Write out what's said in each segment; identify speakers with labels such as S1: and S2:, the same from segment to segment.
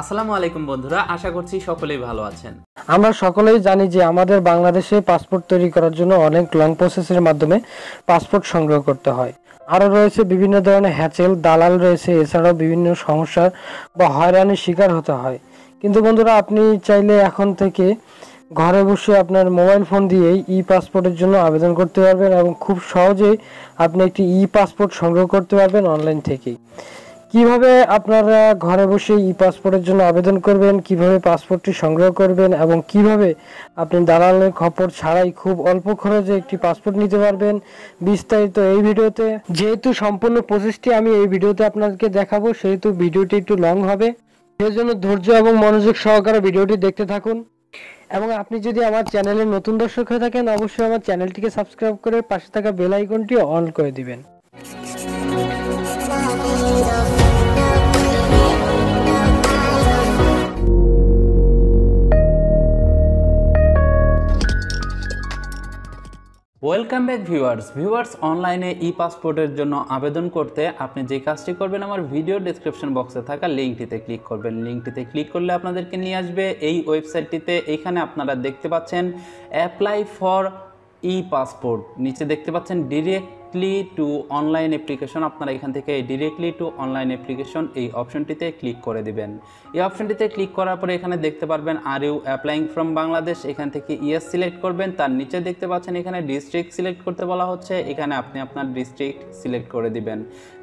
S1: আসসালামু আলাইকুম বন্ধুরা, আশা করছি সকলেই ভালো আছেন।
S2: আমরা সকলেই জানি যে আমাদের বাংলাদেশে পাসপোর্ট তৈরি করার জন্য অনেক লং প্রসেসের মাধ্যমে পাসপোর্ট সংগ্রহ করতে হয়। আরও রয়েছে বিভিন্ন ধরনের হ্যাচেল, দালাল রয়েছে, এছাড়াও বিভিন্ন সমস্যার বা হয়রানির শিকার হতে হয়। কিন্তু বন্ধুরা, আপনি চাইলে এখন থেকে ঘরে বসে আপনার মোবাইল ফোন দিয়েই ই পাসপোর্টের জন্য আবেদন করতে পারবেন এবং খুব সহজেই আপনি একটি ই পাসপোর্ট সংগ্রহ করতে পারবেন অনলাইন থেকেই। কিভাবে আপনারা ঘরে বসে ই পাসপোর্টের জন্য আবেদন করবেন, কিভাবে পাসপোর্টটি সংগ্রহ করবেন এবং কিভাবে আপনি দালালের খপ্পর ছাড়াই খুব অল্প খরচে একটি পাসপোর্ট নিতে পারবেন, বিস্তারিত এই ভিডিওতে। যেহেতু সম্পূর্ণ প্রসেসটি আমি এই ভিডিওতে আপনাদেরকে দেখাবো, সেহেতু ভিডিওটি একটু লং হবে, সেজন্য ধৈর্য এবং মনোযোগ সহকারে ভিডিওটি দেখতে থাকুন। এবং আপনি যদি আমার চ্যানেলের নতুন দর্শক হয়ে থাকেন, অবশ্যই আমার চ্যানেলটিকে সাবস্ক্রাইব করে পাশে থাকা বেল আইকনটি অন করে দিবেন।
S1: ওয়েলকাম ব্যাক ভিউয়ার্স, অনলাইনে ই পাসপোর্টের জন্য আবেদন করতে আপনি যে কাজটি করবেন, আমার ভিডিও ডেসক্রিপশন বক্সে থাকা লিঙ্কটিতে ক্লিক করবেন। লিঙ্কটিতে ক্লিক করলে আপনাদেরকে নিয়ে আসবে এই ওয়েবসাইটটিতে। এইখানে আপনারা দেখতে পাচ্ছেন অ্যাপ্লাই ফর ই পাসপোর্ট, নিচে দেখতে পাচ্ছেন ডিরেক্টলি টু অনলাইন অ্যাপ্লিকেশন। আপনারা এখান থেকে ডিরেক্টলি টু অনলাইন অ্যাপ্লিকেশন এই অপশনটিতে ক্লিক করে দিবেন। এই অপশনটিতে ক্লিক করার পরে এখানে দেখতে পারবেন are you applying from Bangladesh, এখান থেকে ইয়েস সিলেক্ট করবেন। তার নিচে দেখতে পাচ্ছেন এখানে ডিস্ট্রিক্ট সিলেক্ট করতে বলা হচ্ছে, এখানে আপনি আপনার ডিস্ট্রিক্ট সিলেক্ট করে দিবেন।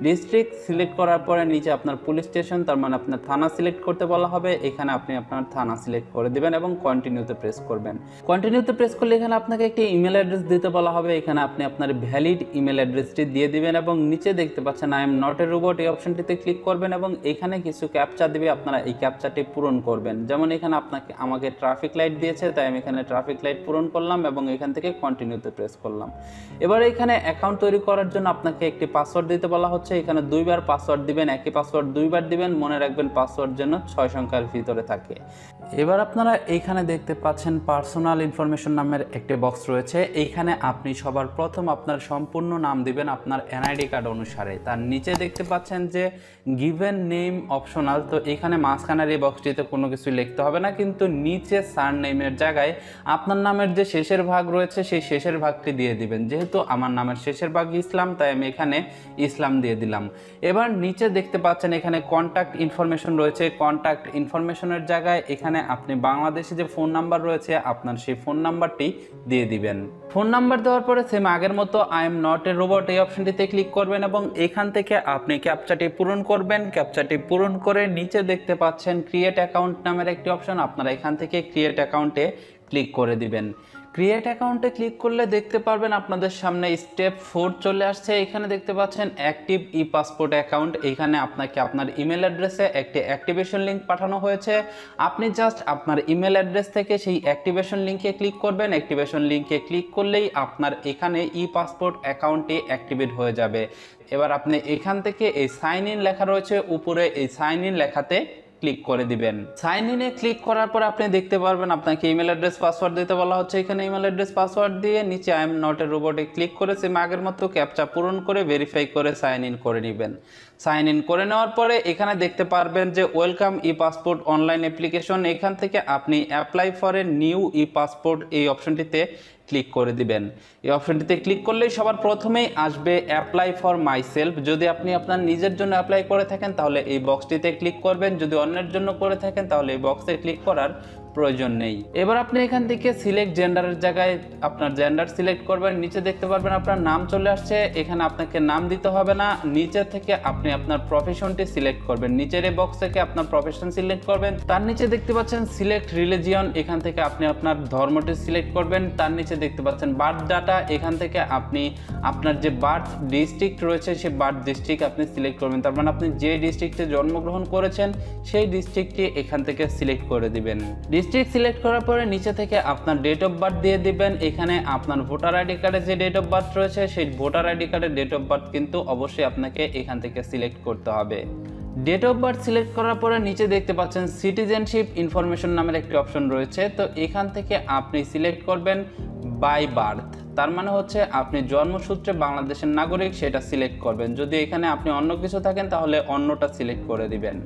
S1: ডিস্ট্রিক্ট সিলেক্ট করার পরে নিচে আপনার পুলিশ স্টেশন, তার মানে আপনার থানা সিলেক্ট করতে বলা হবে, এখানে আপনি আপনার থানা সিলেক্ট করে দিবেন এবং কন্টিনিউতে প্রেস করবেন। কন্টিনিউতে প্রেস করলে এখানে আপনাকে একটি ইমেল অ্যাড্রেস দিতে বলা হবে, এখানে আপনি আপনার ভ্যালিড ইমেল অ্যাড্রেসটি দিয়ে দিবেন এবং নিচে দেখতে পাচ্ছেন I am not A robot, এই অপশনটিতে ক্লিক করবেন এবং এখানে কিছু ক্যাপচা দিবে, আপনারা এই ক্যাপচাটি পূরণ করবেন। যেমন এখানে আমাকে ট্রাফিক লাইট দিয়েছে, তাই আমি এখানে ট্রাফিক লাইট পূরণ করলাম এবং এখান থেকে কন্টিনিউতে প্রেস করলাম। এবার এখানে অ্যাকাউন্ট তৈরি করার জন্য আপনাকে একটি পাসওয়ার্ড দিতে বলা হচ্ছে, এখানে দুইবার পাসওয়ার্ড দিবেন, একই পাসওয়ার্ড দুইবার দিবেন, মনে রাখবেন পাসওয়ার্ড যেন 6 সংখ্যার ভিতরে থাকে। এবার আপনারা এইখানে দেখতে পাচ্ছেন পার্সোনাল ইনফরমেশন নামের একটি বক্স রয়েছে, এইখানে আপনি সবার প্রথম আপনার সম্পূর্ণ নাম দিবেন আপনার এনআইডি কার্ড অনুসারে। তার নিচে দেখতে পাচ্ছেন যে গিভেন নেম অপশনাল, তো এখানে মাঝখানের এই বক্সটিতে কোনো কিছু লিখতে হবে না, কিন্তু নিচে সার নেমের জায়গায় আপনার নামের যে শেষের ভাগ রয়েছে সেই শেষের ভাগটি দিয়ে দিবেন। যেহেতু আমার নামের শেষের ভাগ ইসলাম, তাই আমি এখানে ইসলাম দিয়ে দিলাম। এবার নিচে দেখতে পাচ্ছেন এখানে কন্ট্যাক্ট ইনফরমেশন রয়েছে, কন্ট্যাক্ট ইনফরমেশনের জায়গায় এখানে আপনি বাংলাদেশে যে ফোন নাম্বার রয়েছে আপনার সেই ফোন নাম্বারটি দিয়ে দিবেন। ফোন নাম্বার দেওয়ার পরে সেম আগের মতো I am not A robot এই অপশনটিতে ক্লিক করবেন এবং এখান থেকে আপনি ক্যাপচাটি পূরণ করবেন। ক্যাপচাটি পূরণ করে নিচে দেখতে পাচ্ছেন ক্রিয়েট অ্যাকাউন্ট নামের একটি অপশন, আপনারা এখান থেকে ক্রিয়েট অ্যাকাউন্টে ক্লিক করে দিবেন। ক্রিয়েট অ্যাকাউন্টে ক্লিক করলে দেখতে পারবেন আপনাদের সামনে স্টেপ 4 চলে আসছে। এখানে দেখতে পাচ্ছেন অ্যাক্টিভ ই পাসপোর্ট অ্যাকাউন্ট, এখানে আপনাকে আপনার ইমেল অ্যাড্রেসে একটি অ্যাক্টিভেশন লিঙ্ক পাঠানো হয়েছে। আপনি জাস্ট আপনার ইমেল অ্যাড্রেস থেকে সেই অ্যাক্টিভেশন লিঙ্কে ক্লিক করবেন। অ্যাক্টিভেশন লিঙ্কে ক্লিক করলেই আপনার এখানে ই পাসপোর্ট অ্যাকাউন্টটি অ্যাক্টিভেট হয়ে যাবে। এবার আপনি এখান থেকে এই সাইন ইন লেখা রয়েছে উপরে, এই সাইন ইন লেখাতে ক্লিক করে দিবেন। সাইন ইনে ক্লিক করার পর আপনি দেখতে পারবেন আপনাকে ইমেল অ্যাড্রেস পাসওয়ার্ড দিতে বলা হচ্ছে, এখানে ইমেল অ্যাড্রেস পাসওয়ার্ড দিয়ে নিচে আই এম নট এ রোবটে ক্লিক করে সেম আগের মতো ক্যাপচা পূরণ করে ভেরিফাই করে সাইন ইন করে নেবেন। সাইন ইন করে নেওয়ার পরে এখানে দেখতে পারবেন যে ওয়েলকাম ই পাসপোর্ট অনলাইন অ্যাপ্লিকেশন, এখান থেকে আপনি apply for a new E passport এই অপশনটিতে ক্লিক করে দিবেন। এই অপশনটিতে ক্লিক করলেই সবার প্রথমেই আসবে অ্যাপ্লাই ফর মাই সেলফ। যদি আপনি আপনার নিজের জন্য অ্যাপ্লাই করে থাকেন তাহলে এই বক্সটিতে ক্লিক করবেন, যদি অন্যের জন্য করে থাকেন তাহলে এই বক্সে ক্লিক করার প্রয়োজন নেই। এবার আপনি এখান থেকে সিলেক্ট জেন্ডারের জায়গায় আপনার জেন্ডার সিলেক্ট করবেন। নিচে দেখতে পারবেন আপনার নাম চলে আসছে, এখানে আপনাকে নাম দিতে হবে না, নিচে থেকে আপনি আপনার প্রফেশনটি সিলেক্ট করবেন। নিচের এই বক্স থেকে আপনার প্রফেশন সিলেক্ট করবেন। তার নিচে দেখতে পাচ্ছেন সিলেক্ট রিলিজিয়ন, এখান থেকে আপনি আপনার ধর্মটি সিলেক্ট করবেন। তার নিচে দেখতে পাচ্ছেন বার্থ ডাটা, এখান থেকে আপনি আপনার যে বার্থ ডিস্ট্রিক্ট রয়েছে সেই বার্থ ডিস্ট্রিক্ট আপনি সিলেক্ট করবেন। তার মানে আপনি যে ডিস্ট্রিক্টে জন্মগ্রহণ করেছেন সেই ডিস্ট্রিক্টটি এখান থেকে সিলেক্ট করে দিবেন। ডিস্ট্রিক্ট সিলেক্ট করার পরে নিচে থেকে আপনার ডেট অফ বার্থ দিয়ে দিবেন। এখানে আপনার ভোটার আইডি কার্ডে যে ডেট অফ বার্থ রয়েছে সেই ভোটার আইডি কার্ডের ডেট অফ বার্থ কিন্তু অবশ্যই আপনাকে এখান থেকে সিলেক্ট করতে হবে। ডেট অফ বার্থ সিলেক্ট করার পরে নিচে দেখতে পাচ্ছেন সিটিজেনশিপ ইনফরমেশন নামের একটি অপশন রয়েছে, তো এখান থেকে আপনি সিলেক্ট করবেন বাই বার্থ, তার মানে হচ্ছে আপনি জন্মসূত্রে বাংলাদেশের নাগরিক সেটা সিলেক্ট করবেন। যদি এখানে আপনি অন্য কিছু থাকেন তাহলে অন্যটা সিলেক্ট করে দিবেন।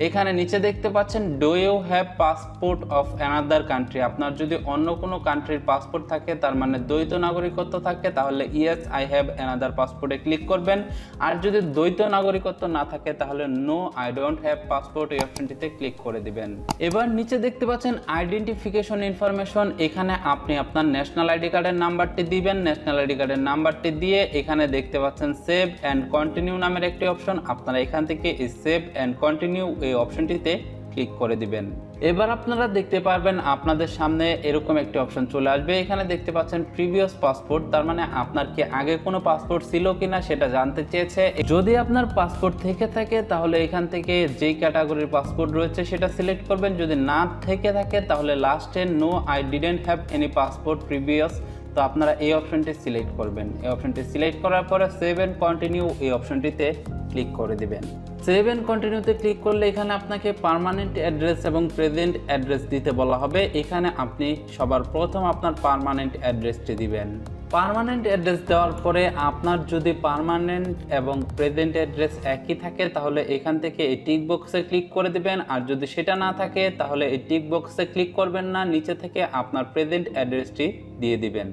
S1: এখানে নিচে দেখতে পাচ্ছেন do you have passport of another country, আপনার যদি অন্য কোনো কান্ট্রির পাসপোর্ট থাকে, তার মানে দ্বৈত নাগরিকত্ব থাকে, তাহলে ইয়েস আই হ্যাভ অ্যানাদার পাসপোর্টে ক্লিক করবেন। আর যদি দ্বৈত নাগরিকত্ব না থাকে তাহলে no I don't have passport এই অপশনটিতে ক্লিক করে দিবেন। এবার নিচে দেখতে পাচ্ছেন আইডেন্টিফিকেশন ইনফরমেশন, এখানে আপনি আপনার ন্যাশনাল আইডি কার্ডের নাম্বারটি দিবেন। ন্যাশনাল আইডি কার্ডের নাম্বারটি দিয়ে এখানে দেখতে পাচ্ছেন সেভ অ্যান্ড কন্টিনিউ নামের একটি অপশন, আপনারা এখান থেকে এই সেভ অ্যান্ড কন্টিনিউ এই অপশনটিতে ক্লিক করে দিবেন। এবার আপনারা দেখতে পারবেন আপনাদের সামনে এরকম একটি অপশন চলে আসবে। এখানে দেখতে পাচ্ছেন প্রিভিয়াস পাসপোর্ট, তার মানে আপনার কি আগে কোনো পাসপোর্ট ছিল কিনা সেটা জানতে চেয়েছে। যদি আপনার পাসপোর্ট থেকে থাকে তাহলে এখান থেকে যেই ক্যাটাগরির পাসপোর্ট রয়েছে সেটা সিলেক্ট করবেন, যদি না থেকে থাকে তাহলে লাস্টে no I didn't have any passport previous, তো আপনারা এই অপশনটি সিলেক্ট করবেন। এই অপশনটি সিলেক্ট করার পরে সেভ এন্ড কন্টিনিউ এই অপশনটিতে ক্লিক করে দিবেন। সেভ এন্ড কন্টিনিউতে ক্লিক করলে এখানে আপনাকে পার্মানেন্ট অ্যাড্রেস এবং প্রেজেন্ট অ্যাড্রেস দিতে বলা হবে। এখানে আপনি সবার প্রথম আপনার পার্মানেন্ট অ্যাড্রেসটি দিবেন। পার্মানেন্ট অ্যাড্রেস দেওয়ার পরে আপনার যদি পার্মানেন্ট এবং প্রেজেন্ট অ্যাড্রেস একই থাকে তাহলে এখান থেকে এই টিক বক্সে ক্লিক করে দিবেন, আর যদি সেটা না থাকে তাহলে এই টিক বক্সে ক্লিক করবেন না, নিচে থেকে আপনার প্রেজেন্ট অ্যাড্রেসটি দিয়ে দিবেন।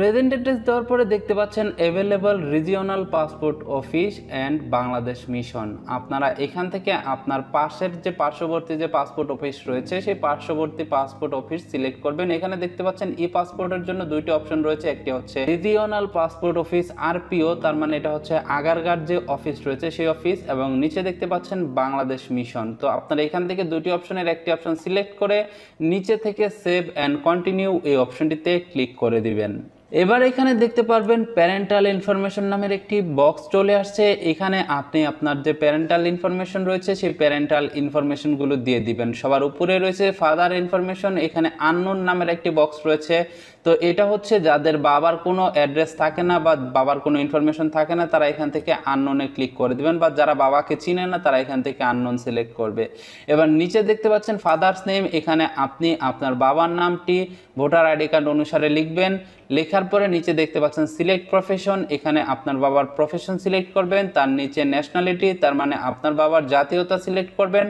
S1: প্রেজেন্ট অ্যাড্রেস দেওয়ার পরে দেখতে পাচ্ছেন available regional passport office and Bangladesh mission, আপনারা এখান থেকে আপনার পাশের যে পার্শ্ববর্তী যে পাসপোর্ট অফিস রয়েছে সেই পার্শ্ববর্তী পাসপোর্ট অফিস সিলেক্ট করবেন। এখানে দেখতে পাচ্ছেন ই পাসপোর্টের জন্য দুইটি অপশন রয়েছে, একটি হচ্ছে রিজিওনাল পাসপোর্ট অফিস আরপিও, তার মানে এটা হচ্ছে আগারগাঁর যে অফিস রয়েছে সেই অফিস, এবং নিচে দেখতে পাচ্ছেন বাংলাদেশ মিশন। তো আপনারা এখান থেকে দুটি অপশনের একটি অপশন সিলেক্ট করে নিচে থেকে সেভ অ্যান্ড কন্টিনিউ এই অপশনটিতে ক্লিক করে দিবেন। এবার এখানে দেখতে পারবেন প্যারেন্টাল ইনফরমেশন নামের একটি বক্স চলে আসছে। এখানে আপনি আপনার যে প্যারেন্টাল ইনফরমেশন রয়েছে সেই প্যারেন্টাল ইনফরমেশনগুলো দিয়ে দিবেন। সবার উপরে রয়েছে ফাদার ইনফরমেশন, এখানে আননোন নামের একটি বক্স রয়েছে। তো এটা হচ্ছে যাদের বাবার কোনো অ্যাড্রেস থাকে না বা বাবার কোনো ইনফরমেশন থাকে না তারা এখান থেকে আননোনে ক্লিক করে দিবেন, বা যারা বাবাকে চিনে না তারা এখান থেকে আননোন সিলেক্ট করবে। এবার নিচে দেখতে পাচ্ছেন ফাদার্স নেম, এখানে আপনি আপনার বাবার নামটি ভোটার আইডি কার্ড অনুসারে লিখবেন। লেখার পরে নিচে দেখতে পাচ্ছেন সিলেক্ট প্রফেশন, এখানে আপনার বাবার প্রফেশন সিলেক্ট করবেন। তার নিচে ন্যাশনালিটি, তার মানে আপনার বাবার জাতীয়তা সিলেক্ট করবেন।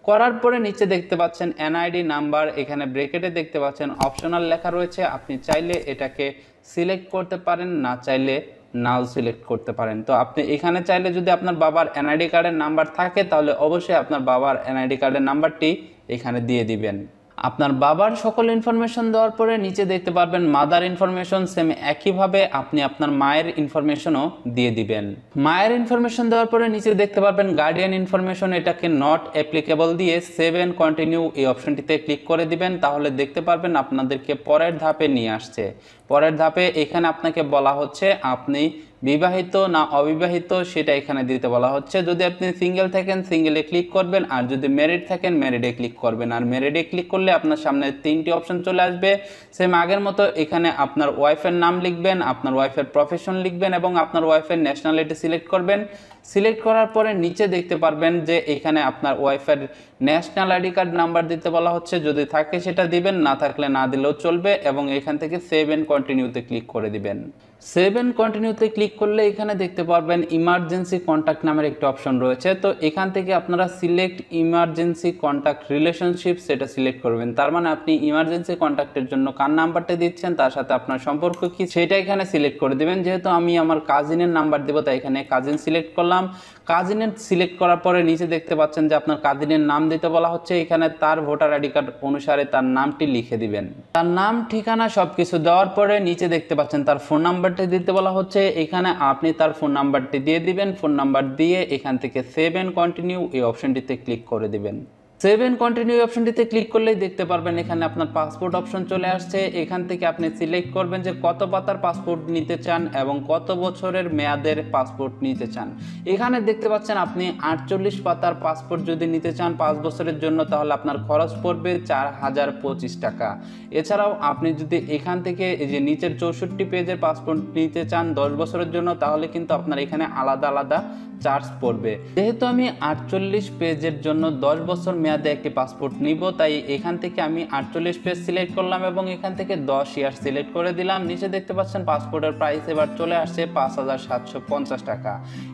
S1: করার পরে নিচে দেখতে পাচ্ছেন এনআইডি নাম্বার, এখানে ব্র্যাকেটে দেখতে পাচ্ছেন অপশনাল লেখা রয়েছে, আপনি চাইলে এটাকে সিলেক্ট করতে পারেন, না চাইলে নাও সিলেক্ট করতে পারেন। তো আপনি এখানে চাইলে যদি আপনার বাবার এনআইডি কার্ডের নাম্বার থাকে তাহলে অবশ্যই আপনার বাবার এনআইডি কার্ডের নাম্বারটি এখানে দিয়ে দিবেন। আপনার বাবার সকল ইনফরমেশন দেওয়ার পরে নিচে দেখতে পারবেন মাদার ইনফরমেশন, সেম একইভাবে আপনি আপনার মায়ের ইনফরমেশনও দিয়ে দিবেন। মায়ের ইনফরমেশন দেওয়ার পরে নিচে দেখতে পারবেন গার্ডিয়ান ইনফরমেশন, এটাকে নট অ্যাপ্লিকেবল দিয়ে সেভ এন্ড কন্টিনিউ এই অপশনটিতে ক্লিক করে দিবেন। তাহলে দেখতে পারবেন আপনাদেরকে পরের ধাপে নিয়ে আসছে। পরের ধাপে এখানে আপনাকে বলা হচ্ছে আপনি বিবাহিত না অবিবাহিত সেটা এখানে দিতে বলা হচ্ছে। যদি আপনি সিঙ্গেল থাকেন সিঙ্গেলে ক্লিক করবেন, আর যদি ম্যারিড থাকেন ম্যারিডে ক্লিক করবেন। আর ম্যারিডে ক্লিক করলে আপনার সামনে তিনটি অপশন চলে আসবে, সেম আগের মতো। এখানে আপনার ওয়াইফের নাম লিখবেন, আপনার ওয়াইফের প্রফেশন লিখবেন এবং আপনার ওয়াইফের ন্যাশনালিটি সিলেক্ট করবেন। সিলেক্ট করার পরে নিচে দেখতে পারবেন যে এখানে আপনার ওয়াইফের ন্যাশনাল আইডি কার্ড নাম্বার দিতে বলা হচ্ছে, যদি থাকে সেটা দিবেন, না থাকলে না দিলেও চলবে। এবং এখান থেকে সেভ এন্ড কন্টিনিউতে ক্লিক করে দিবেন। সেভ এন্ড কন্টিনিউতে ক্লিক করলে এখানে দেখতে পারবেন ইমার্জেন্সি কন্ট্যাক্ট নামের একটা অপশন রয়েছে। তো এখান থেকে আপনারা সিলেক্ট ইমার্জেন্সি কন্ট্যাক্ট রিলেশনশিপ সেটা সিলেক্ট করবেন। তার মানে আপনি ইমার্জেন্সি কন্ট্যাক্টের জন্য কার নাম্বারটা দিচ্ছেন, তার সাথে আপনার সম্পর্ক কি সেটা এখানে সিলেক্ট করে দিবেন। যেহেতু আমি আমার কাজিনের নাম্বার দেবো তাই এখানে কাজিন সিলেক্ট করলাম। কাজিনের সিলেক্ট করার পরে নিচে দেখতে পাচ্ছেন যে আপনার কাজিনের নাম দিতে বলা হচ্ছে, এখানে তার ভোটার আইডি কার্ড অনুসারে তার নামটি লিখে দিবেন। তার নাম ঠিকানা সবকিছু দেওয়ার পরে নিচে দেখতে পাচ্ছেন তার ফোন নাম্বারটি দিতে বলা হচ্ছে, এখানে আপনি তার ফোন নাম্বারটি দিয়ে দিবেন। ফোন নাম্বার দিয়ে এখান থেকে সেভ এন্ড কন্টিনিউ এই অপশনটিতে ক্লিক করে দিবেন। সেভ এন্ড কন্টিনিউ অপশনটিতে ক্লিক করলেই দেখতে পারবেন এখানে আপনার পাসপোর্ট অপশন চলে আসছে। এখান থেকে আপনি সিলেক্ট করবেন যে কত পাতার পাসপোর্ট নিতে চান এবং কত বছরের মেয়াদের পাসপোর্ট নিতে চান। এখানে দেখতে পাচ্ছেন আপনি 48 পাতার পাসপোর্ট যদি নিতে চান 5 বছরের জন্য তাহলে আপনার খরচ পড়বে 4025 টাকা। এছাড়াও আপনি যদি এখান থেকে এই যে নিচের 64 পেজের পাসপোর্ট নিতে চান 10 বছরের জন্য তাহলে কিন্তু আপনার এখানে আলাদা আলাদা চার্জ পড়বে। যেহেতু আমি 48 পেজের জন্য 10 বছর মেয়াদ মেয়াদে একটি পাসপোর্ট নিব, তাই এখান থেকে আমি 48 পেজ সিলেক্ট করলাম এবং এখান থেকে 10 ইয়ার সিলেক্ট করে দিলাম। নিচে দেখতে পাচ্ছেন পাসপোর্টের প্রাইস এবার চলে আসছে 5750 টাকা।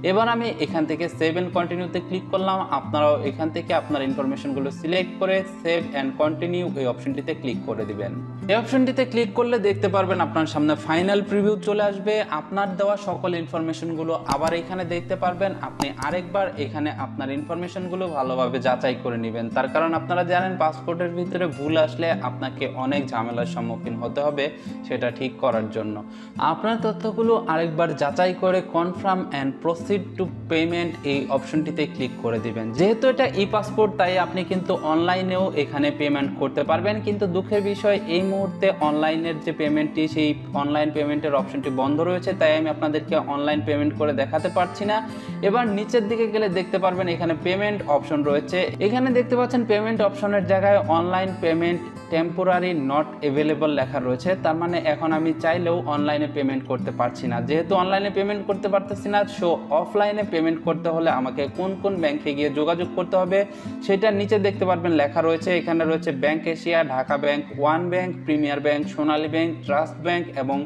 S1: এবার আমি এখান থেকে সেভ এন্ড কন্টিনিউতে ক্লিক করলাম। আপনারাও এখান থেকে আপনার ইনফরমেশনগুলো সিলেক্ট করে সেভ এন্ড কন্টিনিউ এই অপশনটিতে ক্লিক করে দিবেন। এই অপশনটিতে ক্লিক করলে দেখতে পারবেন আপনার সামনে ফাইনাল প্রিভিউ চলে আসবে। আপনার দেওয়া সকল ইনফরমেশনগুলো আবার এখানে দেখতে পারবেন। আপনি আরেকবার এখানে আপনার ইনফরমেশনগুলো ভালোভাবে যাচাই করে নেবেন, তার কারণ আপনারা জানেন পাসপোর্টের ভিতরে ভুল আসলে আপনাকে অনেক ঝামেলার সম্মুখীন হতে হবে সেটা ঠিক করার জন্য। আপনার তথ্যগুলো আরেকবার যাচাই করে confirm and proceed to payment এই অপশনটিতে ক্লিক করে দিবেন। যেহেতু এটা ই পাসপোর্ট তাই আপনি কিন্তু অনলাইনেও এখানে পেমেন্ট করতে পারবেন, কিন্তু দুঃখের বিষয় এই মুহূর্তে অনলাইনের যে পেমেন্টটি সেই অনলাইন পেমেন্টের অপশনটি বন্ধ রয়েছে, তাই আমি আপনাদেরকে অনলাইন পেমেন্ট করে দেখাতে পারছি না। এবার নিচের দিকে গেলে দেখতে পারবেন এখানে পেমেন্ট অপশন রয়েছে। এখানে দেখতে পাচ্ছেন পেমেন্ট অপশনের জায়গায় online payment temporary not available লেখা রয়েছে, তার মানে এখন আমি চাইলেও অনলাইনে পেমেন্ট করতে পারছি না। যেহেতু অনলাইনে পেমেন্ট করতে পারতেছি না, সো অফলাইনে পেমেন্ট করতে হলে আমাকে কোন কোন ব্যাংকে গিয়ে যোগাযোগ করতে হবে সেটা নিচে দেখতে পারবেন লেখা রয়েছে। এখানে রয়েছে bank Asia, Dhaka bank, one bank, premier bank, Sonali bank, trust bank এবং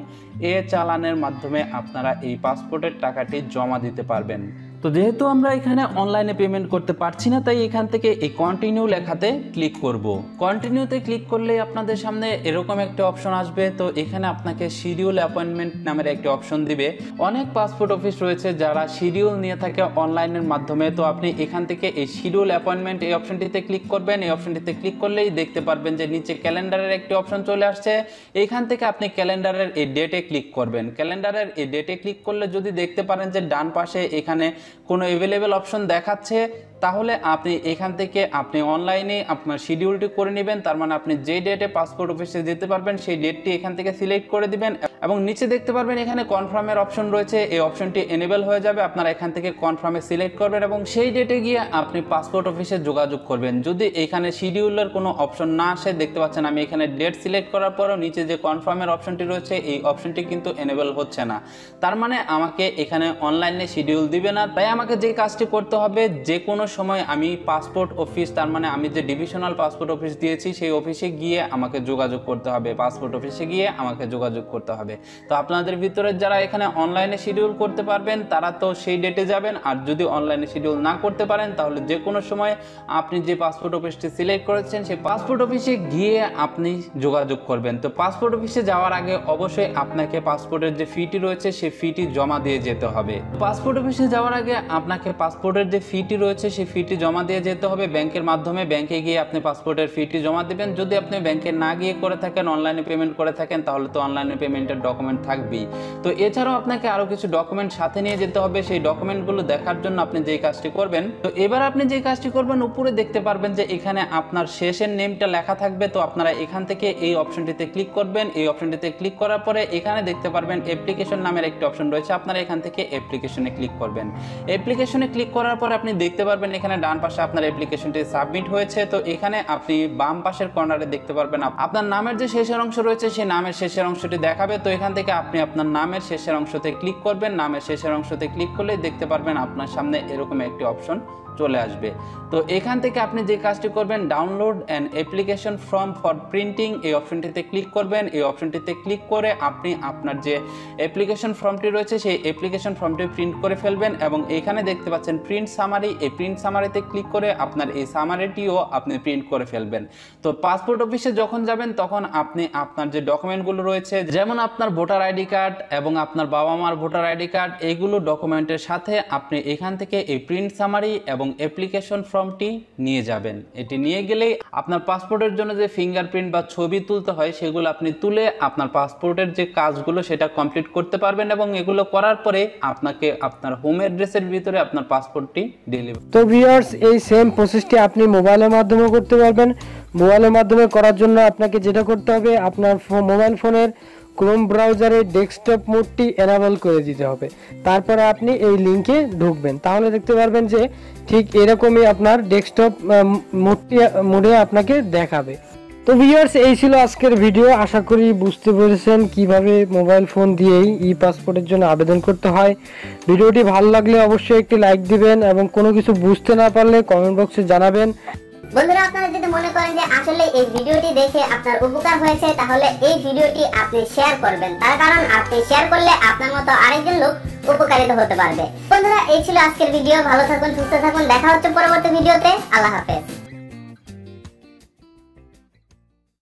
S1: চালানের মাধ্যমে আপনারা এই পাসপোর্টের টাকাটি জমা দিতে পারবেন। তো যেহেতু আমরা এখানে অনলাইনে পেমেন্ট করতে পারছি না, তাই এখান থেকে এই কন্টিনিউ লেখাতে ক্লিক করব। কন্টিনিউতে ক্লিক করলে আপনাদের সামনে এরকম একটা অপশন আসবে। তো এখানে আপনাকে শিডিউল অ্যাপয়েন্টমেন্ট নামের একটি অপশন দিবে। অনেক পাসপোর্ট অফিস রয়েছে যারা শিডিউল নিয়ে থাকে অনলাইনের মাধ্যমে, তো আপনি এখান থেকে এই শিডিউল অ্যাপয়েন্টমেন্ট এই অপশনটিতে ক্লিক করবেন। এই অপশনটিতে ক্লিক করলেই দেখতে পারবেন যে নিচে ক্যালেন্ডারের একটি অপশন চলে আসছে। এখান থেকে আপনি ক্যালেন্ডারের এই ডেটে ক্লিক করবেন। ক্যালেন্ডারের এই ডেটে ক্লিক করলে যদি দেখতে পারেন যে ডান পাশে এখানে কোনো অ্যাভেলেবেল অপশন দেখাচ্ছে, তাহলে আপনি এখান থেকে আপনি অনলাইনে আপনার শিডিউলটি করে নেবেন। তার মানে আপনি যে ডেটে পাসপোর্ট অফিসে যেতে পারবেন সেই ডেটটি এখান থেকে সিলেক্ট করে দিবেন এবং নিচে দেখতে পারবেন এখানে কনফার্মের অপশন রয়েছে। এই অপশনটি এনেবল হয়ে যাবে, আপনারা এখান থেকে কনফার্মে সিলেক্ট করবেন এবং সেই ডেটে গিয়ে আপনি পাসপোর্ট অফিসে যোগাযোগ করবেন। যদি এখানে শিডিউলের কোনো অপশন না আসে, দেখতে পাচ্ছেন আমি এখানে ডেট সিলেক্ট করার পরও নিচে যে কনফার্মের অপশনটি রয়েছে এই অপশনটি কিন্তু এনেবল হচ্ছে না, তার মানে আমাকে এখানে অনলাইনে শিডিউল দিবে না। তাই আমাকে যে কাজটি করতে হবে, যে কোনো সময় আমি পাসপোর্ট অফিস, তার মানে আমি যে ডিভিশনাল পাসপোর্ট অফিস দিয়েছি সেই অফিসে গিয়ে আমাকে যোগাযোগ করতে হবে, পাসপোর্ট অফিসে গিয়ে আমাকে যোগাযোগ করতে হবে। তো আপনাদের ভিতরে যারা এখানে অনলাইনে শিডিউল করতে পারবেন তারা তো সেই ডেটে যাবেন, আর যদি অনলাইনে শিডিউল না করতে পারেন তাহলে যে কোনো সময় আপনি যে পাসপোর্ট অফিসটি সিলেক্ট করেছেন সেই পাসপোর্ট অফিসে গিয়ে আপনি যোগাযোগ করবেন। তো পাসপোর্ট অফিসে যাওয়ার আগে অবশ্যই আপনাকে পাসপোর্টের যে ফিটি রয়েছে সেই ফিটি জমা দিয়ে যেতে হবে। পাসপোর্ট অফিসে যাওয়ার আগে আপনাকে পাসপোর্টের যে ফিটি রয়েছে সেই ফিটি জমা দিয়ে যেতে হবে ব্যাংকের মাধ্যমে। ব্যাংকে গিয়ে আপনি পাসপোর্টের ফিটি জমা দেবেন। যদি আপনি ব্যাংকে না গিয়ে করে থাকেন, অনলাইনে পেমেন্ট করে থাকেন, তাহলে তো অনলাইনে পেমেন্টের ডকুমেন্ট থাকবেই। তো এছাড়াও আপনাকে আরও কিছু ডকুমেন্ট সাথে নিয়ে যেতে হবে। সেই ডকুমেন্টগুলো দেখার জন্য আপনি যেই কাজটি করবেন, তো এবার আপনি যে কাজটি করবেন, উপরে দেখতে পারবেন যে এখানে আপনার শেষের নেমটা লেখা থাকবে। তো আপনারা এখান থেকে এই অপশনটিতে ক্লিক করবেন। এই অপশনটিতে ক্লিক করার পরে এখানে দেখতে পারবেন অ্যাপ্লিকেশন নামের একটি অপশন রয়েছে, আপনারা এখান থেকে অ্যাপ্লিকেশনে ক্লিক করবেন। অ্যাপ্লিকেশনে ক্লিক করার পরে আপনি দেখতে পারবেন এখানে ডান পাশে আপনার অ্যাপ্লিকেশনটি সাবমিট হয়েছে। তো এখানে আপনি বাম পাশের কর্নারে দেখতে পারবেন আপনার নামের যে শেষের অংশ রয়েছে সেই নামের শেষের অংশটি দেখাবে। তো এখান থেকে আপনি আপনার নামের শেষের অংশতে ক্লিক করবেন। নামের শেষের অংশতে ক্লিক করলে দেখতে পারবেন আপনার সামনে এরকম একটি অপশন চলে আসবে। তো এখান থেকে আপনি যে কাজটি করবেন, download an application form for printing এই অপশনটিতে ক্লিক করবেন। এই অপশনটিতে ক্লিক করে আপনি আপনার যে অ্যাপ্লিকেশন ফর্মটি রয়েছে সেই অ্যাপ্লিকেশন ফর্মটি প্রিন্ট করে ফেলবেন এবং এখানে দেখতে পাচ্ছেন প্রিন্ট সামারি, এই প্রিন্ট সামারিতে ক্লিক করে আপনার এই সামারিটিও আপনি প্রিন্ট করে ফেলবেন। তো পাসপোর্ট অফিসে যখন যাবেন তখন আপনি আপনার যে ডকুমেন্টগুলো রয়েছে, যেমন আপনার ভোটার আইডি কার্ড এবং আপনার বাবা মার ভোটার আইডি কার্ড, এইগুলো ডকুমেন্টের সাথে আপনি এখান থেকে এই প্রিন্ট সামারি এবং অ্যাপ্লিকেশন ফর্মটি নিয়ে যাবেন। এটি নিয়ে গেলেই আপনার পাসপোর্টের জন্য যে ফিঙ্গারপ্রিন্ট বা ছবি তুলতে হয় সেগুলো আপনি তুলে আপনার পাসপোর্টের যে কাজগুলো সেটা কমপ্লিট করতে পারবেন এবং এগুলো করার পরে আপনাকে আপনার হোম অ্যাড্রেসের ভিতরে আপনার পাসপোর্টটি ডেলিভারি।
S2: তো ভিউয়ার্স, এই সেম প্রসেসটি আপনি মোবাইলের মাধ্যমে করতে পারবেন। মোবাইলের মাধ্যমে করার জন্য আপনাকে যেটা করতে হবে, আপনার মোবাইল ফোনের ক্রোম ব্রাউজারে ডেস্কটপ মোডটি এনাবল করে দিতে হবে। তারপরে আপনি এই লিঙ্কে ঢুকবেন, তাহলে দেখতে পারবেন যে ঠিক এরকমই আপনার ডেস্কটপ মোডে আপনাকে দেখাবে। তো ভিউয়ার্স, এই ছিল আজকের ভিডিও। আশা করি বুঝতে পেরেছেন কিভাবে মোবাইল ফোন দিয়েই ই পাসপোর্টের জন্য আবেদন করতে হয়। ভিডিওটি ভালো লাগলে অবশ্যই একটি লাইক দিবেন এবং কোনো কিছু বুঝতে না পারলে কমেন্ট বক্সে জানাবেন।
S3: বন্ধুরা, আপনারা যদি মনে করেন যে আসলে এই ভিডিওটি দেখে আপনার উপকার হয়েছে, তাহলে এই ভিডিওটি আপনি শেয়ার করবেন, তার কারণ আপনি শেয়ার করলে আপনার মতো আরেকজন লোক উপকারিত হতে পারবে। বন্ধুরা, এই ছিল আজকের ভিডিও। ভালো থাকুন, সুস্থ থাকুন, দেখা হচ্ছে পরবর্তী ভিডিওতে। আল্লাহ হাফেজ।